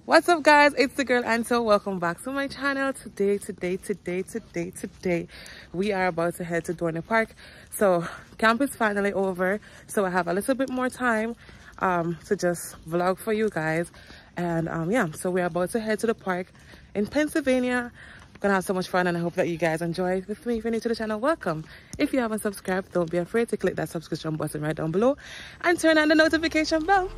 What's up, guys? It's the girl Anto. Welcome back to my channel. Today we are about to head to Dorney Park. So camp is finally over, so I have a little bit more time to just vlog for you guys. And yeah, so we're about to head to the park in Pennsylvania. Gonna have so much fun, and I hope that you guys enjoy it with me. If you're new to the channel, welcome. If you haven't subscribed, don't be afraid to click that subscription button right down below and turn on the notification bell.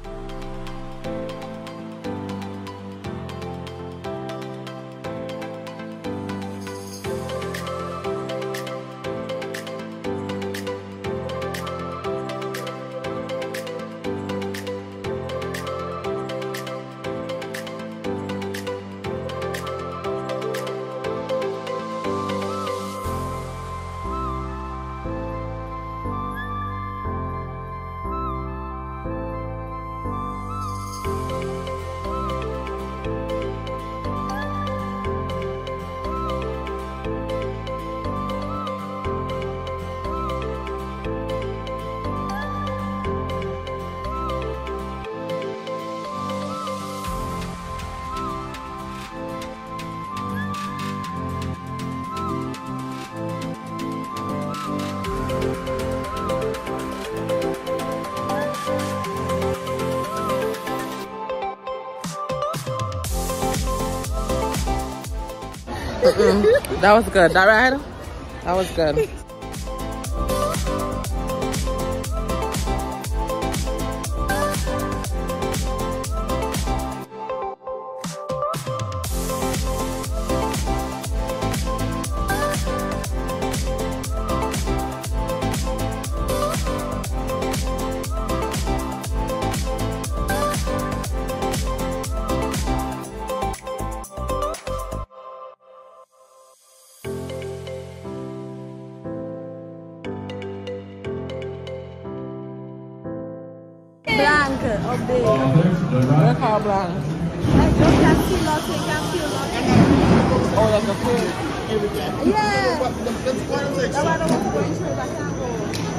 That was good. That right? That was good. Blank of the What called blank? like you can feel out, you can feel out. Oh, like a food. Yeah. That's why I was going through, but I can't go.